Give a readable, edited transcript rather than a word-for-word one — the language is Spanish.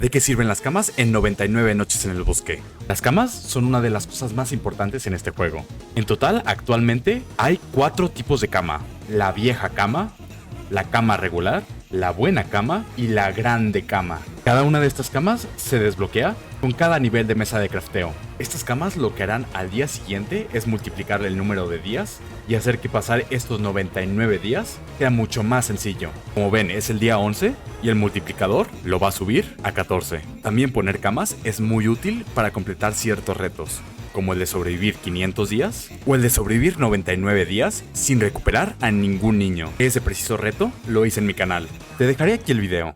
¿De qué sirven las camas en 99 noches en el bosque? Las camas son una de las cosas más importantes en este juego. En total, actualmente hay 4 tipos de cama: la vieja cama, la cama regular, la buena cama y la grande cama. Cada una de estas camas se desbloquea con cada nivel de mesa de crafteo. Estas camas lo que harán al día siguiente es multiplicar el número de días y hacer que pasar estos 99 días sea mucho más sencillo. Como ven, es el día 11 y el multiplicador lo va a subir a 14. También poner camas es muy útil para completar ciertos retos, como el de sobrevivir 500 días o el de sobrevivir 99 días sin recuperar a ningún niño. Ese preciso reto lo hice en mi canal. Te dejaré aquí el video.